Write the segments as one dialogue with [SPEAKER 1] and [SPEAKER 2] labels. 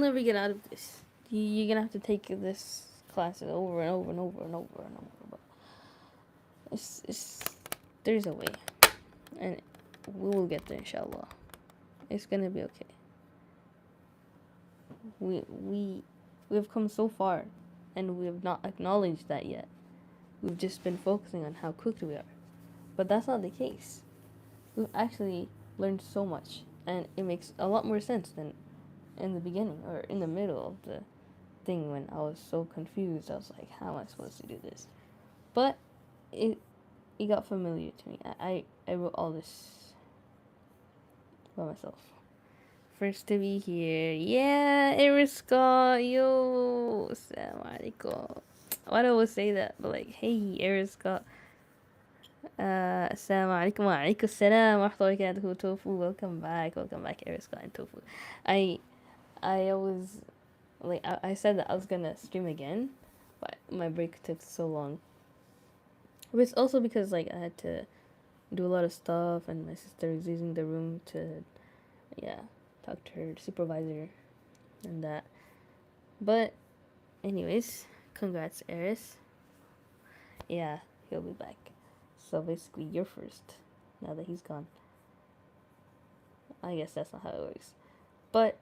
[SPEAKER 1] never get out of this. You're gonna have to take this class over and over and over and over and over. But it's there's a way, and we will get there, inshallah. It's gonna be okay. We've come so far, and we have not acknowledged that yet. We've just been focusing on how cooked we are, but that's not the case. We've actually learned so much, and it makes a lot more sense than in the beginning or in the middle of the thing when I was so confused. I was like, how am I supposed to do this? But it got familiar to me. I wrote all this by myself. First to be here. Yeah, Eriska. Yo. Assalamu alaikum. Why do I always say that? But like, hey, Eriska. Assalamu alaikum wa alaikum assalam wa rahmatullahi wa barakatuh. Tofu. Welcome back, Eriska and Tofu. I always, like, I said that I was gonna stream again, but my break took so long. But it's also because, like, I had to do a lot of stuff, and my sister was using the room to, yeah, talk to her supervisor and that. But anyways, congrats, Eris. Yeah, he'll be back. So basically, you're first now that he's gone. I guess that's not how it works. But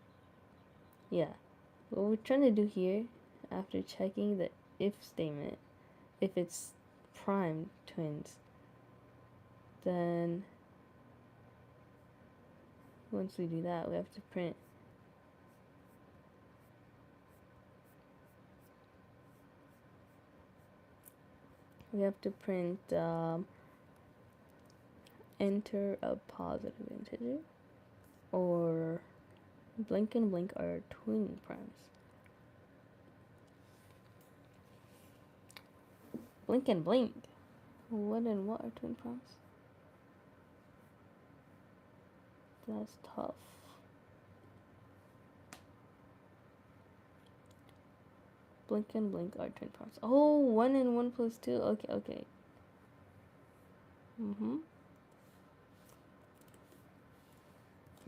[SPEAKER 1] yeah, what we're trying to do here, after checking the if statement, if it's prime twins, then once we do that, we have to print enter a positive integer, or blink and blink are twin primes. Blink and blink. What and what are twin primes? That's tough. Blink and blink are twin primes. Oh, 1 and 1 plus 2. Okay.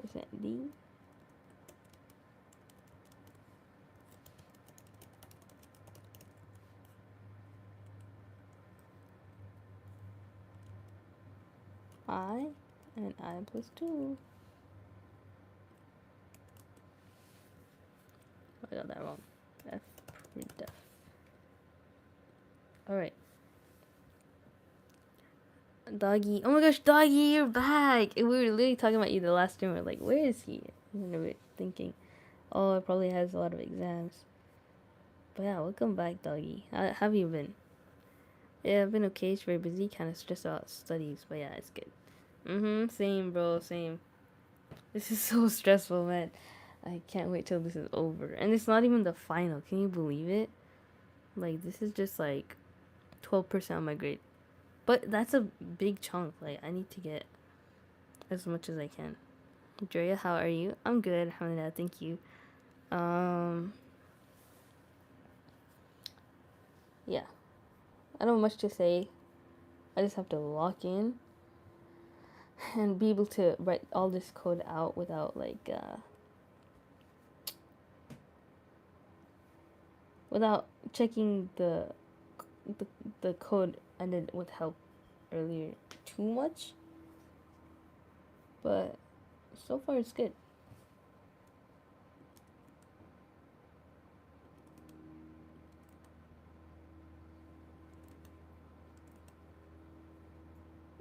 [SPEAKER 1] Percent D. I and I plus 2. I got that wrong. F printf. Alright. Doggy. Oh my gosh, Doggy, you're back! We were literally talking about you the last stream. We're like, where is he? And we were thinking, oh, it probably has a lot of exams. But yeah, welcome back, Doggy. How have you been? Yeah, I've been okay. It's very busy. Kind of stressed out studies. But yeah, it's good. Same, bro. Same. This is so stressful, man. I can't wait till this is over. And it's not even the final. Can you believe it? Like, this is just like 12% of my grade. But that's a big chunk. Like, I need to get as much as I can. Drea, how are you? I'm good. Alhamdulillah. Thank you. Yeah. I don't have much to say. I just have to lock in and be able to write all this code out without, like, without checking the code ended with help earlier too much. But so far it's good.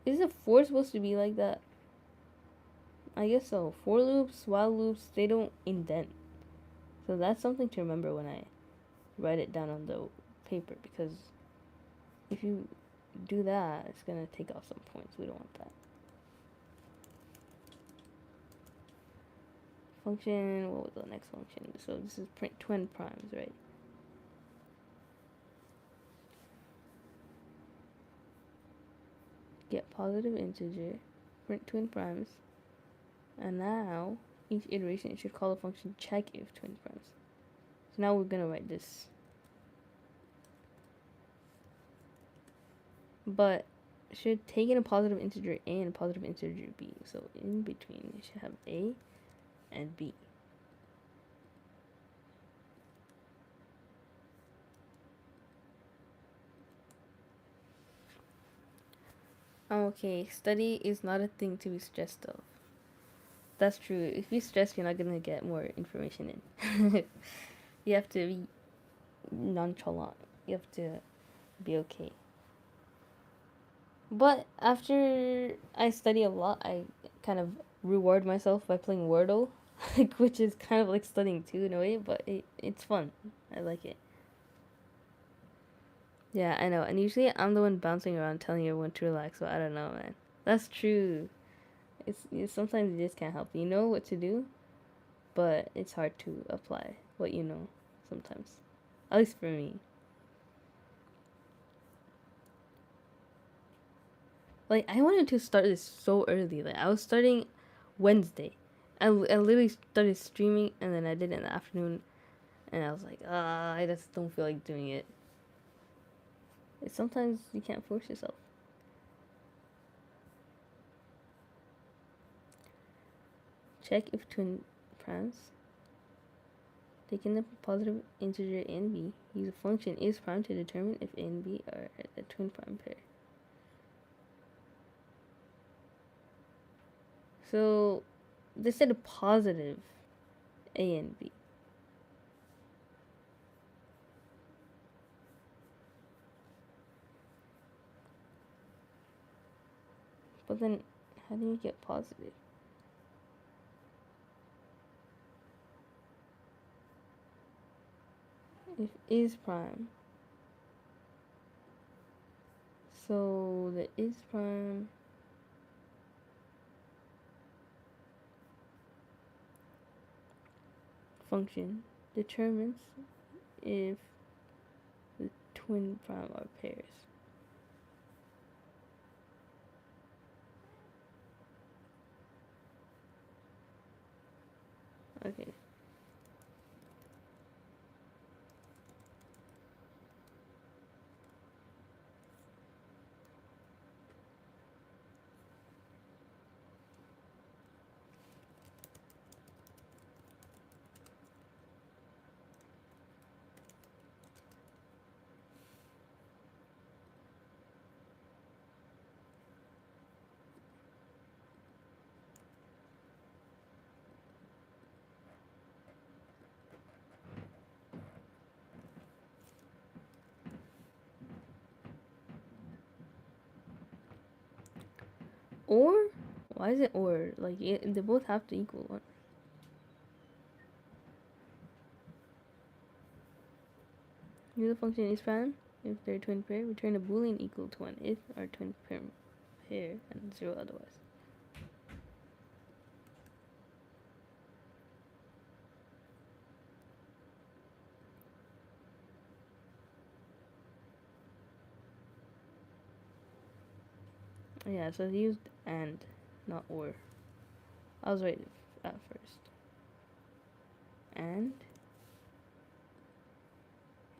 [SPEAKER 1] Is a for supposed to be like that? I guess so. For loops, while loops, they don't indent. So that's something to remember when I write it down on the paper, because if you do that, it's gonna take off some points. We don't want that. Function, what was the next function? So this is print twin primes, right? Get positive integer, print twin primes, and now each iteration it should call the function check if twin primes. So now we're gonna write this. But it should take in a positive integer A and a positive integer B. So in between, it should have A and B. Okay, study is not a thing to be stressed of. That's true. If you stress, you're not gonna get more information in. You have to be nonchalant. You have to be okay. But after I study a lot, I kind of reward myself by playing Wordle, like, which is kind of like studying too in a way, but it's fun. I like it. Yeah, I know. And usually I'm the one bouncing around telling everyone to relax, so I don't know, man. That's true. Sometimes you just can't help. You know what to do, but it's hard to apply what you know sometimes. At least for me. Like, I wanted to start this so early. Like, I was starting Wednesday. I literally started streaming, and then I did it in the afternoon, and I was like, I just don't feel like doing it. Sometimes you can't force yourself. Check if twin primes taking a positive integer a and b. Use a function is prime to determine if a and b are a twin prime pair. So they said a positive a and b. But then, how do you get positive? If is prime. So the is prime function determines if the twin prime are pairs. Okay. Or? Why is it or? Like, they both have to equal one. Use the function is prime. If they're twin pair, return a boolean equal to 1 if are twin pair and 0 otherwise. Yeah, so they used and, not or. I was right at first. And,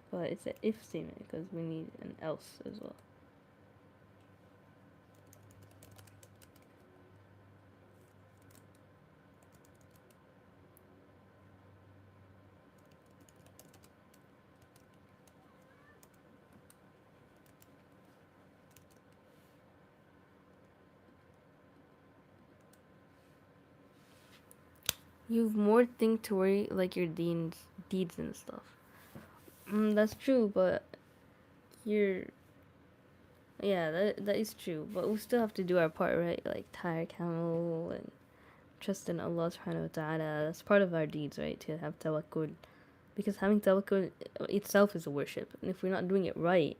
[SPEAKER 1] but it's an if statement because we need an else as well. You've more thing to worry, like your deeds and stuff. That's true, but you're yeah, that is true. But we still have to do our part, right? Like tie our camel and trust in Allah subhanahu wa ta'ala. That's part of our deeds, right? To have tawakkul. Because having tawakkul itself is a worship. And if we're not doing it right,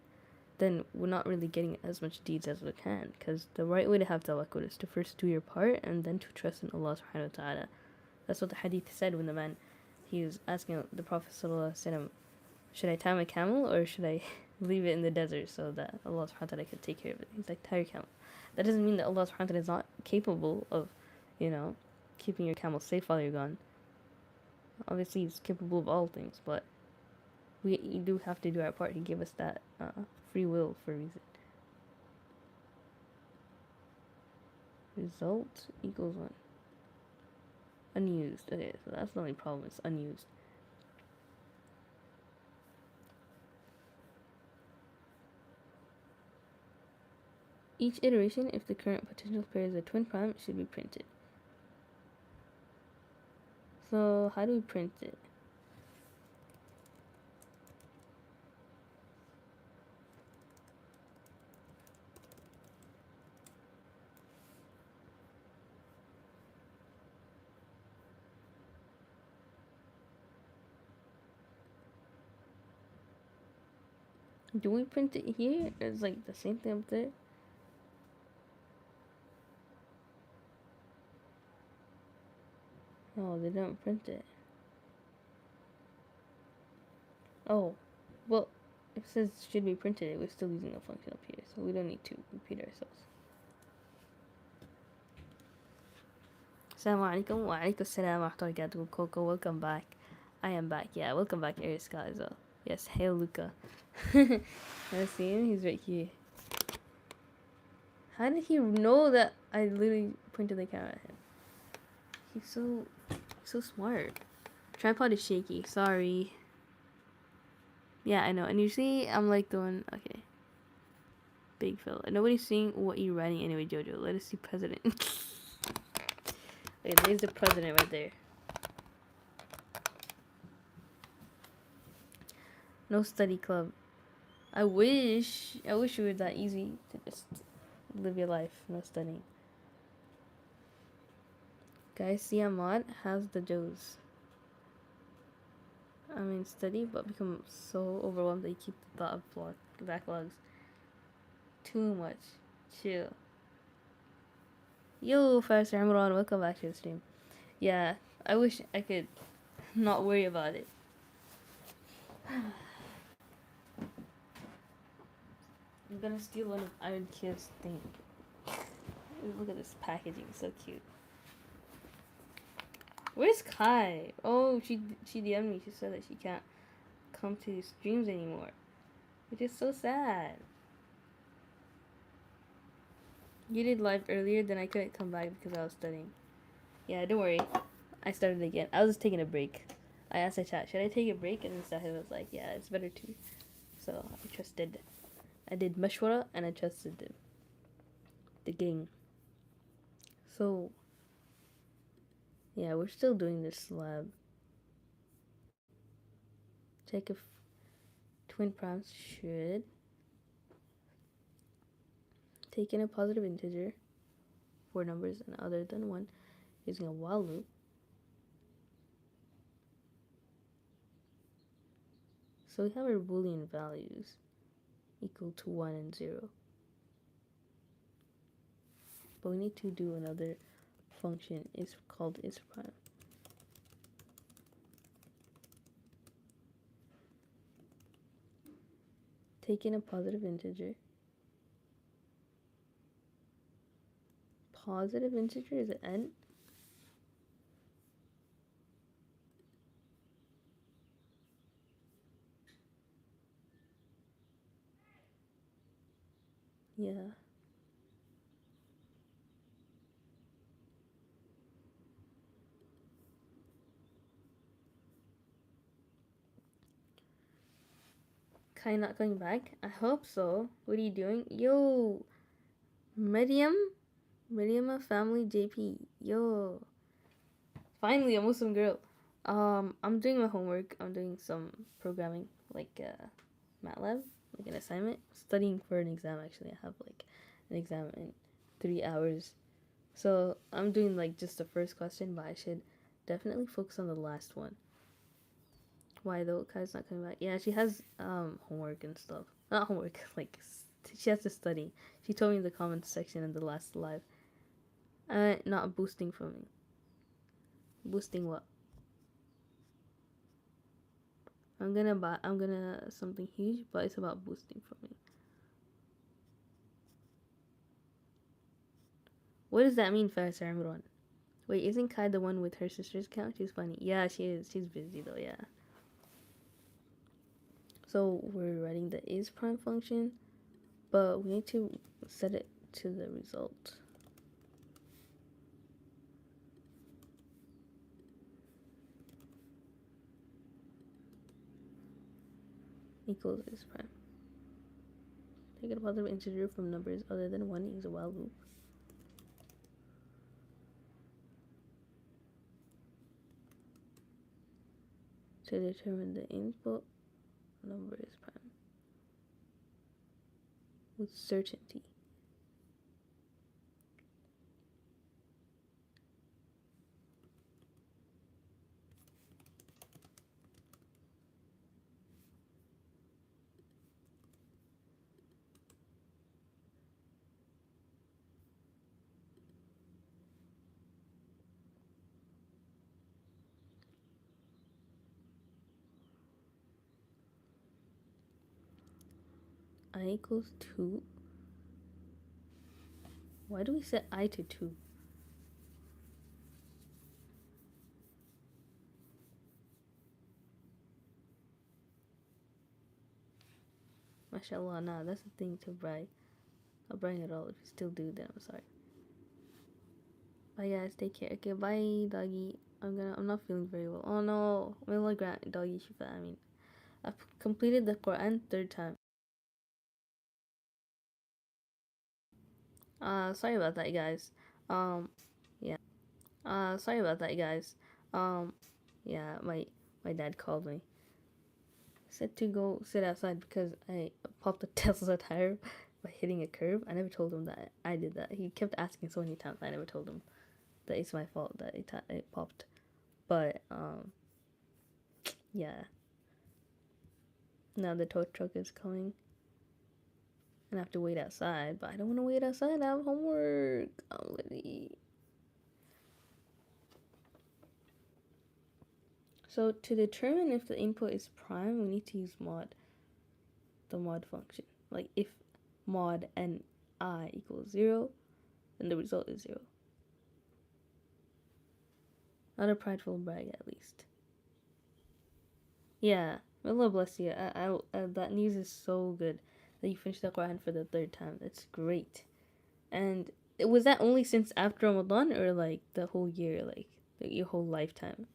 [SPEAKER 1] then we're not really getting as much deeds as we can. Because the right way to have tawakkul is to first do your part and then to trust in Allah subhanahu wa ta'ala. That's what the hadith said when the man, he was asking the Prophet sallallahu alaihi wasallam, should I tie my camel or should I leave it in the desert so that Allah subhanahu wa ta'ala can take care of it? He's like, tie your camel. That doesn't mean that Allah subhanahu wa ta'ala is not capable of, you know, keeping your camel safe while you're gone. Obviously, He's capable of all things, but we do have to do our part. He gave us that free will for a reason. Result equals 1. Unused. Okay, so that's the only problem. It's unused. Each iteration, if the current potential pair is a twin prime, it should be printed. So how do we print it? Do we print it here? It's like the same thing up there. No, they don't print it. Oh, well, if it says should be printed, we're still using a function up here, so we don't need to repeat ourselves. Assalamu alaikum wa alaikum assalam wa rahmatullahi Coco, welcome back. I am back. Yeah, welcome back, Aries Scott as well. Yes, hail Luca. Let's see him. He's right here. How did he know that I literally pointed the camera at him? He's so smart. Tripod is shaky. Sorry. Yeah, I know. And you see, I'm like the one. Okay. Big fella. Nobody's seeing what you're writing anyway, Jojo. Let us see president. Okay, there's the president right there. No study club. I wish it were that easy to just live your life, no studying. Guys, see Ahmad has the Joes. I mean, study, but become so overwhelmed that you keep the thought of backlogs. Too much. Chill. Yo, Faster Imran, welcome back to the stream. Yeah, I wish I could not worry about it. I'm gonna steal one of Iron Kid's thing. Look at this packaging, so cute. Where's Kai? Oh, she DM'd me. She said that she can't come to streams anymore, which is so sad. You did live earlier, then I couldn't come back because I was studying. Yeah, don't worry. I started again. I was just taking a break. I asked the chat, should I take a break? And then Sahil was like, yeah, it's better to. So I trusted. I did mashwara and I trusted the gang. So yeah, we're still doing this lab. Check if twin primes should take in a positive integer, 4 numbers and other than 1, using a while loop. So we have our Boolean values equal to 1 and 0. But we need to do another function. It's called isPrime. Take in a positive integer. Positive integer is an n. Yeah. Kai not coming back? I hope so. What are you doing? Yo, Miriam family JP. Yo, finally a Muslim girl. I'm doing my homework. I'm doing some programming, like MATLAB, like an assignment. Studying for an exam. Actually, I have like an exam in 3 hours. So I'm doing like just the first question, but I should definitely focus on the last one. Why though? Kai's not coming back. Yeah, she has homework and stuff. Not homework, like she has to study. She told me in the comments section in the last live. Not boosting for me. Boosting what? I'm gonna something huge, but it's about boosting for me. What does that mean, Faris Imran? Wait, isn't Kai the one with her sister's account? She's funny. Yeah, she is. She's busy though, yeah. So we're writing the isPrime function, but we need to set it to the result. Equals isPrime. Take a positive integer from numbers other than 1, use a while loop. To determine the input number is prime with certainty. I equals 2. Why do we set I to 2? Mashallah, nah, that's the thing to brag. I'll brag it all. If you still do, then I'm sorry. Bye guys, take care. Okay, bye doggy. I'm not feeling very well. Oh no, my doggy Shifa. I mean, I've completed the Quran 3rd time. Sorry about that, guys. Yeah. Sorry about that, guys. Yeah, my dad called me. Said to go sit outside because I popped a Tesla tire by hitting a curb. I never told him that I did that. He kept asking so many times. I never told him that it's my fault that it popped. But yeah. Now the tow truck is coming. And I have to wait outside, but I don't want to wait outside. I have homework. I'm ready. So to determine if the input is prime, we need to use mod, the mod function. Like if mod and I equals 0, then the result is 0. Not a prideful brag, at least. Yeah, Allah bless you. That news is so good that you finished the Quran for the 3rd time. That's great. And was that only since after Ramadan or like the whole year, like your whole lifetime?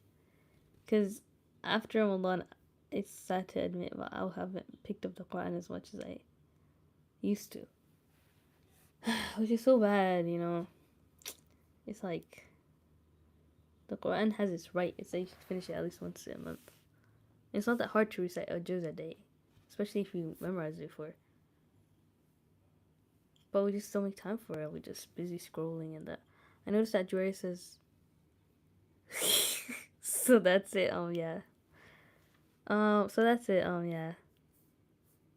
[SPEAKER 1] Because after Ramadan, it's sad to admit, but I haven't picked up the Quran as much as I used to. Which is so bad, you know. It's like the Quran has its right. It's that you should finish it at least once a month. It's not that hard to recite a juz a day, especially if you memorize it before. But we just don't make time for it. We're just busy scrolling and that. I noticed that Jory says. So that's it. Yeah. So that's it. Yeah.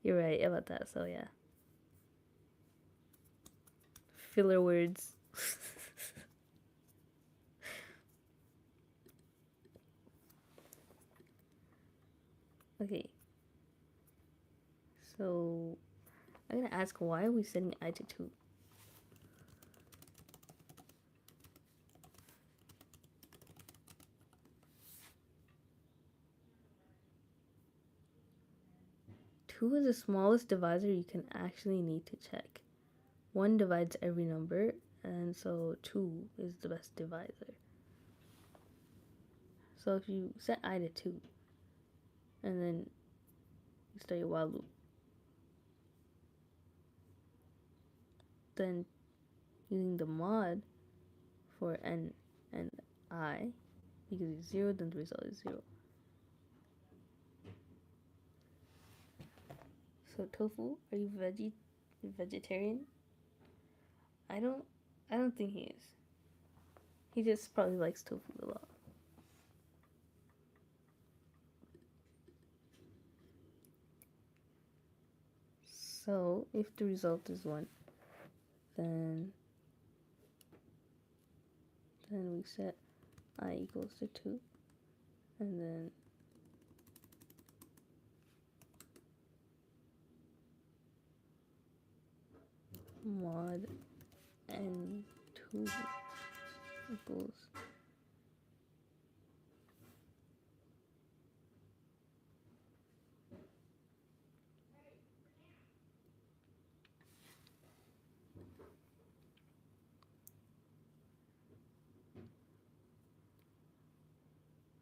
[SPEAKER 1] You're right about that. So yeah. Filler words. Okay. So I'm gonna ask, why are we setting I to 2? Two is the smallest divisor you can actually need to check. 1 divides every number, and so 2 is the best divisor. So if you set I to 2, and then you start your while loop, then using the mod for n and I, because it's 0, then the result is 0. So Tofu, are you vegetarian? I don't think he is. He just probably likes tofu a lot. So if the result is 1, then we set I equals to 2, and then mod n2 equals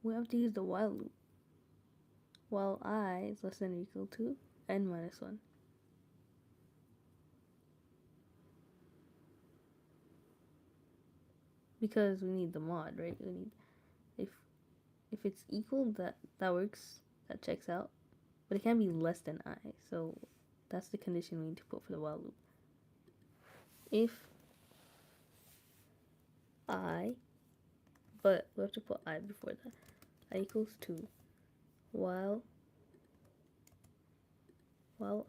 [SPEAKER 1] we have to use the while loop while I is less than or equal to n minus 1. because we need the mod, right? We need if it's equal, that works, that checks out, but it can't be less than I. So that's the condition we need to put for the while loop. If I, but we have to put I before that. I equals 2 while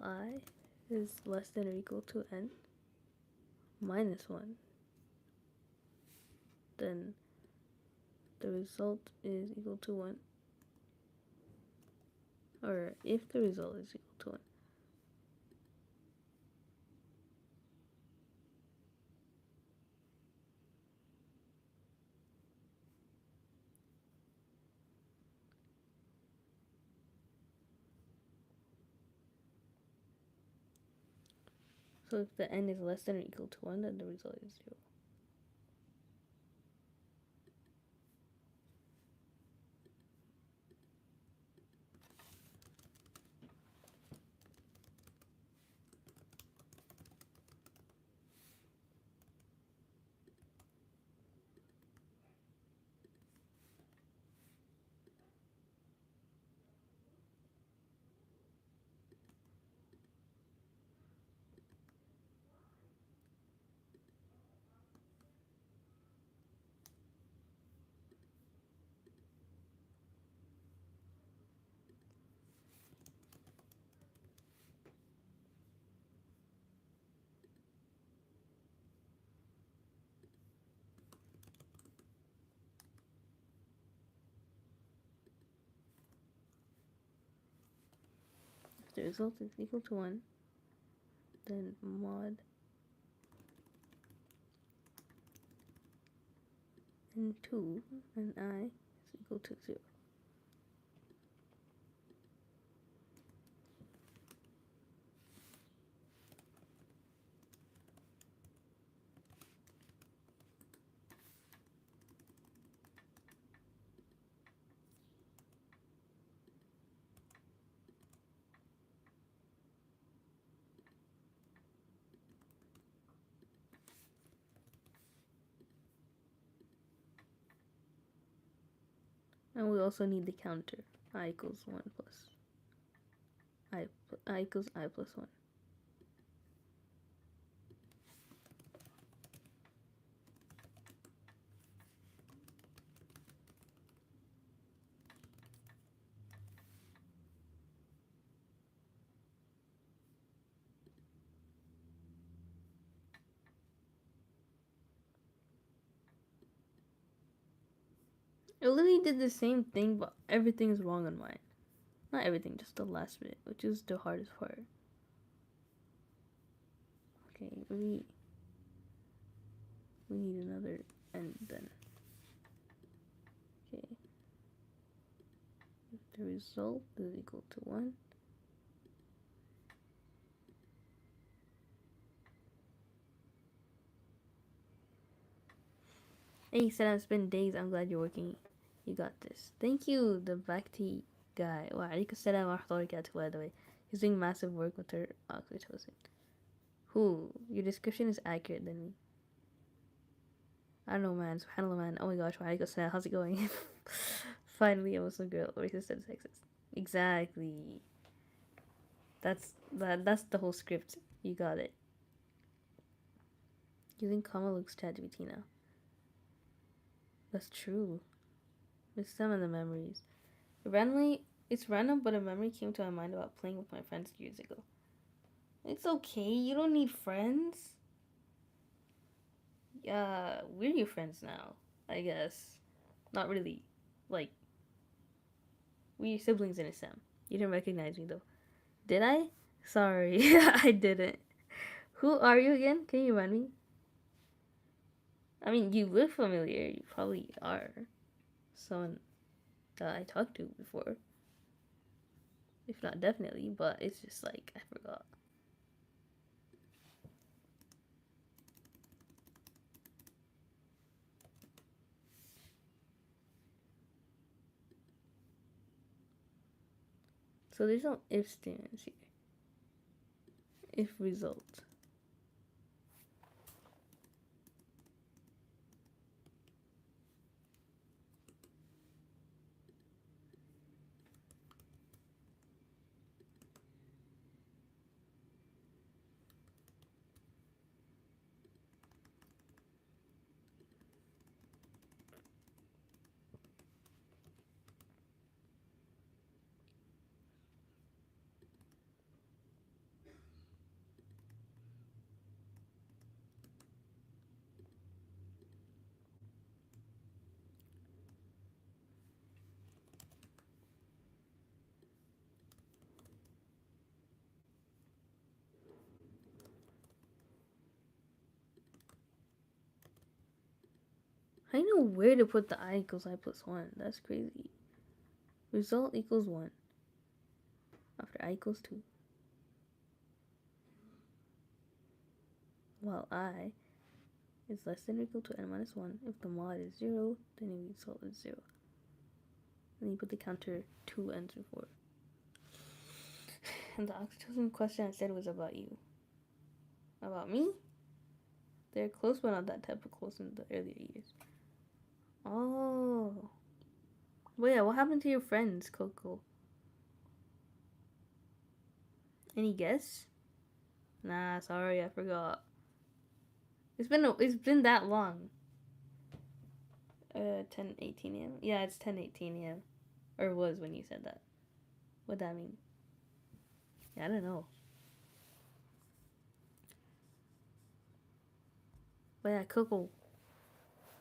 [SPEAKER 1] I is less than or equal to n minus 1, then the result is equal to 1, or if the result is equal to 1. So if the n is less than or equal to 1, then the result is 0. If the result is equal to 1, then mod n2 and I is equal to 0. And we also need the counter. I equals 1 plus I equals I plus 1. It literally did the same thing, but everything is wrong on mine. Not everything, just the last bit, which is the hardest part. Okay, we need another and then. Okay. If the result is equal to 1, and he said, it's been days, I'm glad you're working. You got this. Thank you, the Bhakti guy. Wa alaikum salam wa rahmatullahi wa barakatuh, by the way. He's doing massive work with her oxytocin. Who? Your description is accurate than me. I don't know, man. SubhanAllah, man. Oh my gosh, wa alaikum salam. How's it going? Finally, a Muslim girl, racist and sexist. Exactly. That's the whole script. You got it. Using comma looks ChatGPT now. That's true. There's some of the memories. It's random, but a memory came to my mind about playing with my friends years ago. It's okay. You don't need friends. Yeah, we're your friends now, I guess. Not really. Like, we're your siblings in a sense. You didn't recognize me though. Did I? Sorry, I didn't. Who are you again? Can you remind me? I mean, you look familiar. You probably are someone that I talked to before. If not definitely, but it's just like, I forgot. So there's no if statements here. If result. I know where to put the I equals I plus 1. That's crazy. Result equals 1 after I equals 2. While I is less than or equal to n minus 1. If the mod is 0, then the result is 0. And you put the counter 2 n's before. And the oxytocin question I said was about you. About me? They're close, but not that type of close in the earlier years. Oh. But yeah, what happened to your friends, Coco? Any guess? Nah, sorry, I forgot. It's been that long. 10:18 a.m. Yeah, it's 10:18 a.m. Or was when you said that. What'd that mean? Yeah, I don't know. But yeah, Coco,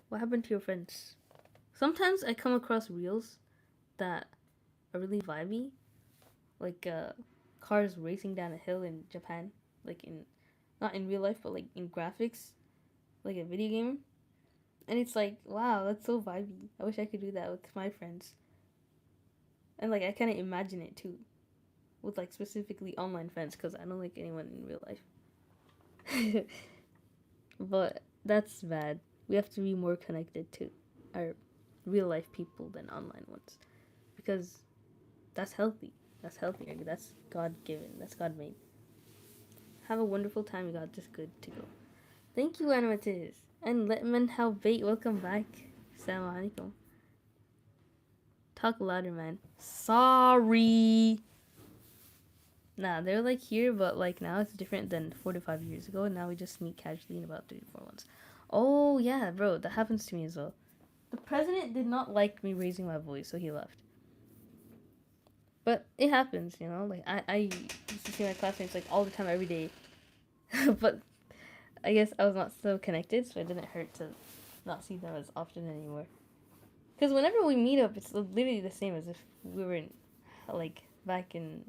[SPEAKER 1] what happened to your friends? Sometimes I come across reels that are really vibey, like cars racing down a hill in Japan, like in not in real life, but like in graphics, like a video game. And it's like, wow, that's so vibey. I wish I could do that with my friends. And like I kind of imagine it too, with like specifically online friends, because I don't like anyone in real life. But that's bad. We have to be more connected to our real life people than online ones, because that's healthy. That's healthier. That's God given. That's God made. Have a wonderful time. You got this good to go. Thank you, Animatiz. And Letman How Bait. Welcome back. Assalamu alaikum. Talk louder, man. Sorry. Nah, they're like here, but like now it's different than 4 to 5 years ago. Now we just meet casually in about 3 to 4 months. Oh, yeah, bro. That happens to me as well. The president did not like me raising my voice, so he left. But it happens, you know? Like, I used to see my classmates like all the time, every day. But I guess I was not so connected, so it didn't hurt to not see them as often anymore. Because whenever we meet up, it's literally the same as if we were in, like, back in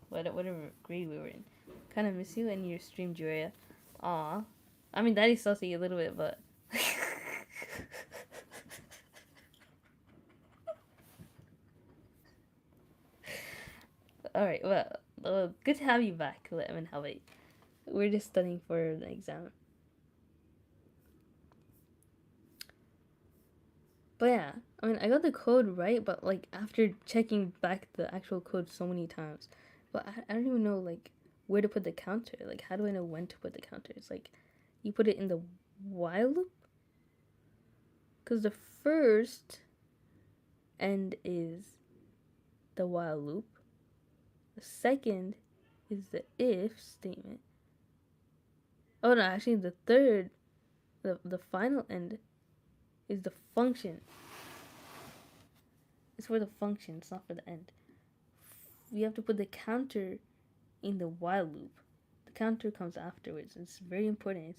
[SPEAKER 1] whatever grade we were in. Kind of miss you and your stream, Juria. Aw. I mean, Daddy's saucy a little bit, but... Alright, well, good to have you back, Lemon Helvate. We're just studying for the exam. But yeah, I mean, I got the code right, but like after checking back the actual code so many times, but I don't even know like where to put the counter. Like, how do I know when to put the counter? It's like you put it in the while loop, because the first end is the while loop. The second is the if statement. Oh no, actually the third, the final end is the function. It's for the function, it's not for the end. You have to put the counter in the while loop. The counter comes afterwards. It's very important.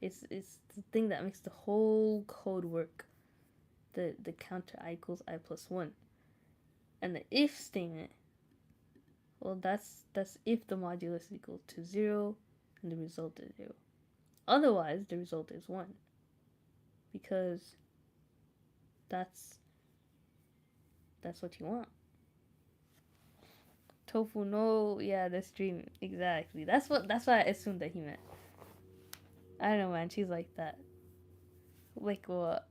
[SPEAKER 1] It's the thing that makes the whole code work. The counter I equals I plus 1. And the if statement, well, that's if the modulus equals to 0 and the result is 0. Otherwise, the result is 1. Because that's what you want. Tofu, no, yeah, the stream, exactly. That's what I assumed that he meant. I don't know, man. She's like that. Like what?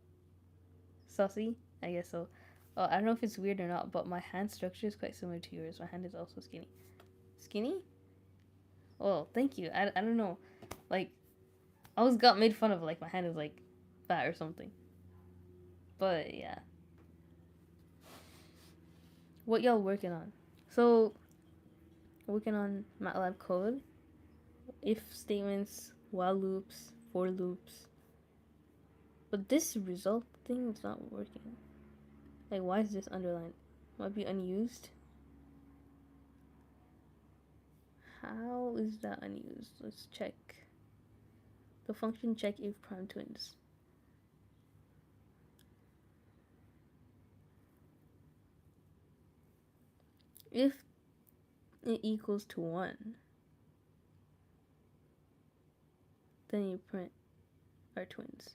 [SPEAKER 1] Saucy? I guess so. I don't know if it's weird or not, but my hand structure is quite similar to yours. My hand is also skinny. Skinny? Oh, thank you. I don't know. Like, I always got made fun of, like, my hand is, like, fat or something. But, yeah. What y'all working on? So, working on MATLAB code. If statements, while loops, for loops. But this result thing is not working. Like, why is this underlined? Might be unused. How is that unused? Let's check. The function check if prime twins. If it equals to 1, then you print our twins.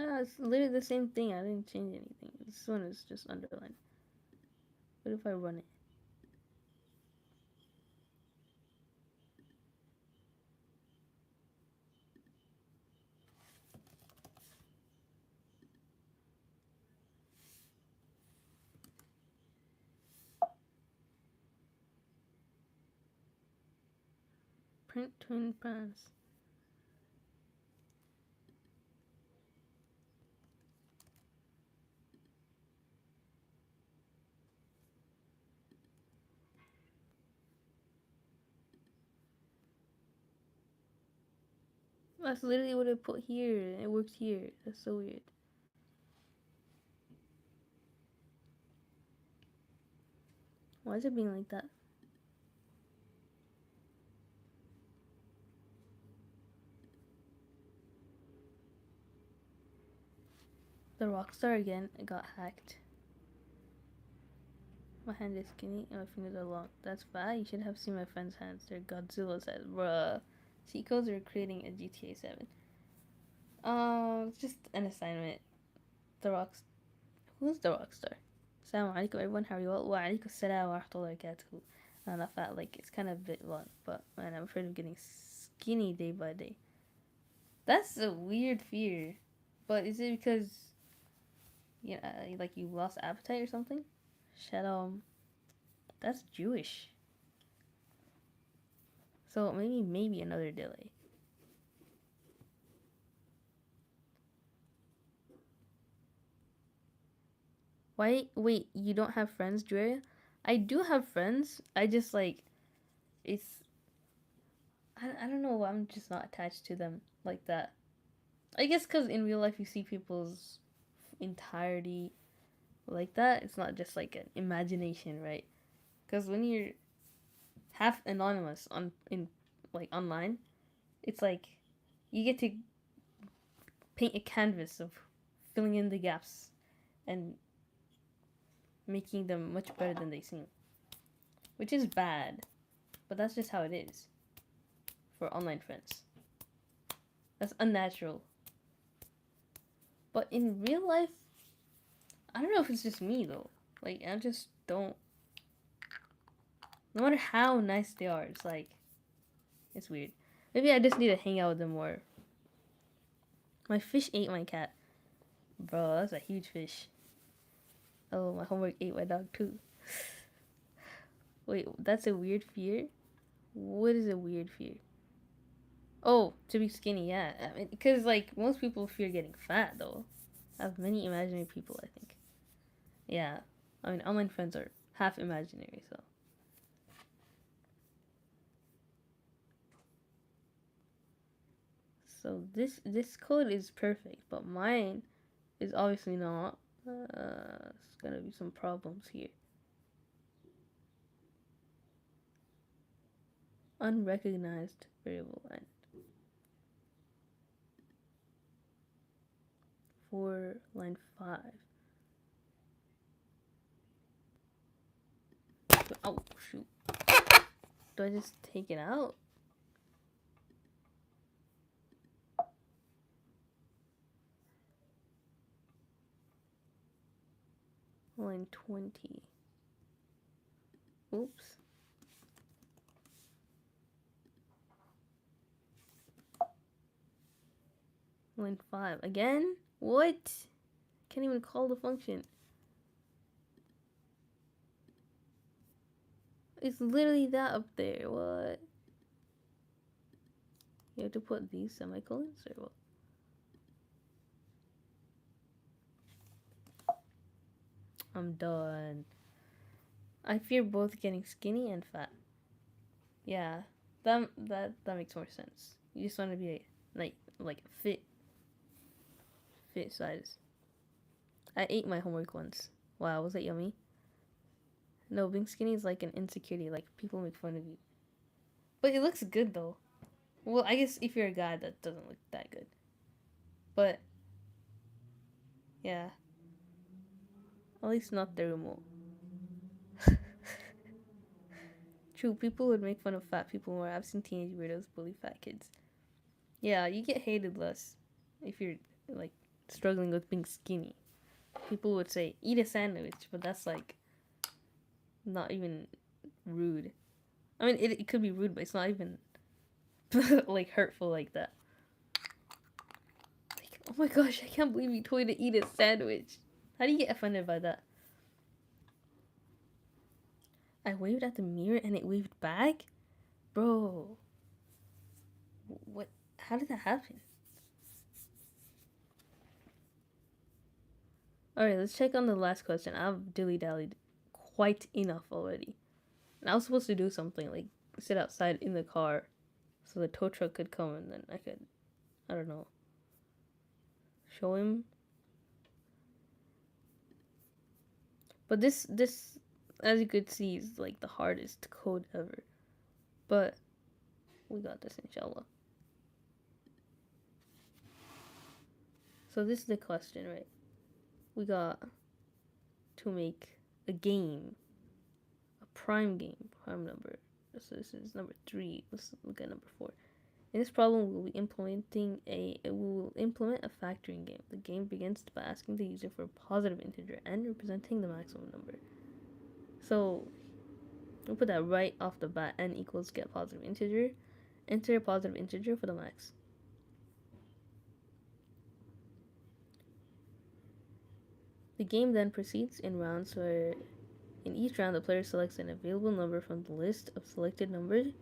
[SPEAKER 1] It's literally the same thing. I didn't change anything. This one is just underlined. What if I run it? Print twin pants. That's literally what I put here. It works here. That's so weird. Why is it being like that? The Rockstar again. It got hacked. My hand is skinny and my fingers are long. That's bad. You should have seen my friend's hands. They're Godzilla size. Bruh. Sequels are creating a GTA 7. It's just an assignment. The Rocks. Who's the Rockstar? Assalamu alaikum everyone. How are you all? Wa alaikum assalam wa rahmatullahi wa barakatuhu. And I felt like it's kind of a bit long, but man, I'm afraid of getting skinny day by day. That's a weird fear. But is it because like you lost appetite or something? Shalom. That's Jewish. So maybe another delay. Wait, you don't have friends, Julia? I do have friends. I just like it's I don't know, I'm just not attached to them like that. I guess cuz in real life you see people's entirety like that. It's not just like an imagination, right? Cuz when you're half anonymous in like online, it's like you get to paint a canvas of filling in the gaps and making them much better than they seem, which is bad, but that's just how it is for online friends. That's unnatural. But in real life, I don't know if it's just me though. Like I just don't. No matter how nice they are, it's like it's weird. Maybe I just need to hang out with them more. My fish ate my cat. Bro, that's a huge fish. Oh, my homework ate my dog too. Wait, that's a weird fear? What is a weird fear? Oh, to be skinny, yeah. I mean, because, like, most people fear getting fat, though. I have many imaginary people, I think. Yeah. I mean, online friends are half imaginary, so. So this code is perfect, but mine is obviously not. It's gonna be some problems here. Unrecognized variable and for line 5. Oh shoot! Do I just take it out? Line 20. Oops. Line 5. Again? What? Can't even call the function. It's literally that up there. What? You have to put these semicolons or what? I'm done. I fear both getting skinny and fat. Yeah, that makes more sense. You just want to be like fit size. I ate my homework once. Wow, was that yummy? No, being skinny is like an insecurity. Like people make fun of you, but it looks good though. Well, I guess if you're a guy, that doesn't look that good. But yeah, at least not the remote. True, people would make fun of fat people more. I've seen teenage weirdos bully fat kids. Yeah, you get hated less if you're like struggling with being skinny. People would say, eat a sandwich, but that's like not even rude. I mean, it could be rude, but it's not even like hurtful like that. Like, oh my gosh, I can't believe you told me to eat a sandwich. How do you get offended by that? I waved at the mirror and it waved back? Bro. What? How did that happen? Alright, let's check on the last question. I've dilly-dallied quite enough already. And I was supposed to do something, like sit outside in the car so the tow truck could come and then I could, I don't know, show him. But this, as you could see, is like the hardest code ever. But we got this, inshallah. So this is the question, right? We got to make a game, a prime game, prime number. So this is number 3. Let's look at number 4. In this problem, we will implement a factoring game. The game begins by asking the user for a positive integer and representing the maximum number. So we'll put that right off the bat. N equals get positive integer. Enter a positive integer for the max. The game then proceeds in rounds where in each round the player selects an available number from the list of selected numbers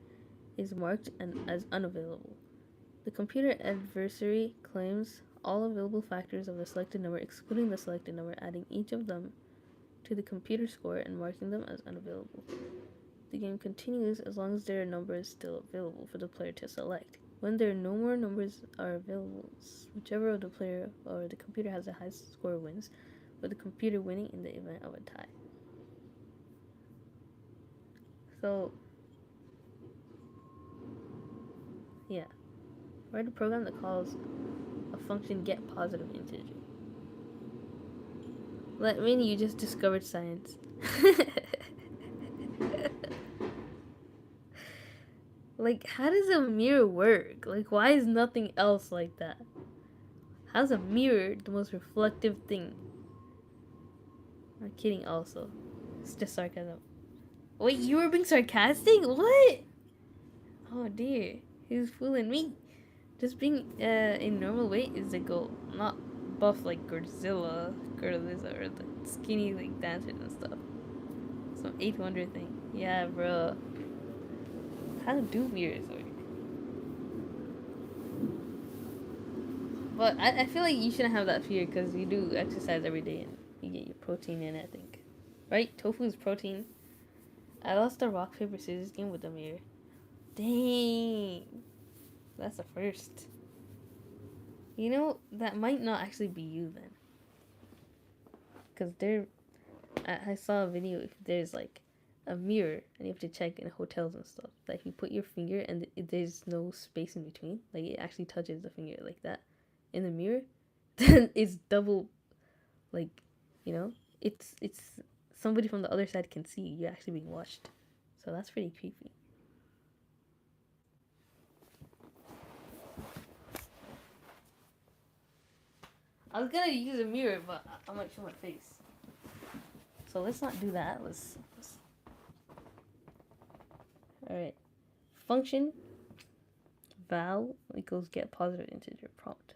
[SPEAKER 1] is marked as unavailable. The computer adversary claims all available factors of the selected number excluding the selected number, adding each of them to the computer score and marking them as unavailable. The game continues as long as their number is still available for the player to select. When there are no more numbers are available, whichever of the player or the computer has the highest score wins, with the computer winning in the event of a tie. So, yeah. Write a program that calls a function get positive integer. Let me, you just discovered science. Like, how does a mirror work? Like, why is nothing else like that? How's a mirror the most reflective thing? I'm kidding also. It's just sarcasm. Wait, you were being sarcastic? What? Oh dear. He's fooling me. Just being in normal weight is the goal. Not buff like Godzilla or the skinny like dancers and stuff. Some 800 thing. Yeah, bro. How do mirrors work? But I feel like you shouldn't have that fear because you do exercise every day and you get your protein in, I think. Right? Tofu is protein. I lost the rock, paper, scissors game with the mirror. Dang. That's the first. You know, that might not actually be you then. Because I saw a video if there's like a mirror and you have to check in hotels and stuff. That if you put your finger and there's no space in between, like it actually touches the finger like that in the mirror, then it's double, like, you know, it's somebody from the other side can see you actually being watched. So that's pretty creepy. I was gonna use a mirror, but I might show my face. So let's not do that. Let's... Alright. Function val equals get positive integer prompt.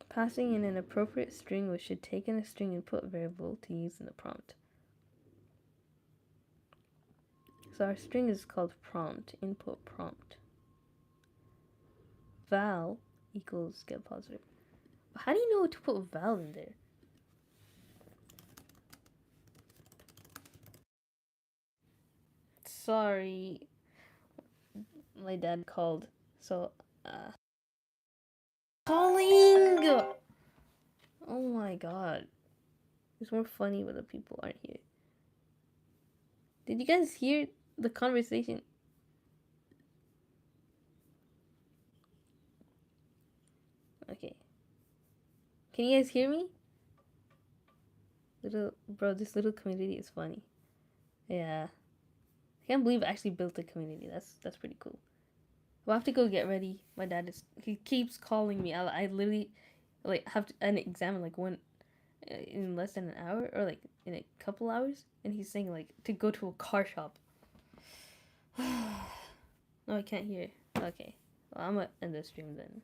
[SPEAKER 1] Passing in an appropriate string which should take in a string input variable to use in the prompt. So our string is called prompt, input prompt. Val equals get positive. How do you know to put val in there? Sorry. My dad called. So, calling! Oh my god. It's more funny when the people aren't here. Did you guys hear the conversation? Okay. Can you guys hear me? This little community is funny. Yeah. I can't believe I actually built a community. That's pretty cool. We'll have to go get ready. My dad is. He keeps calling me. I literally, like, have an exam like one in less than an hour or like in a couple hours, and he's saying like to go to a car shop. No, I can't hear. Okay, well, I'm gonna end the stream then.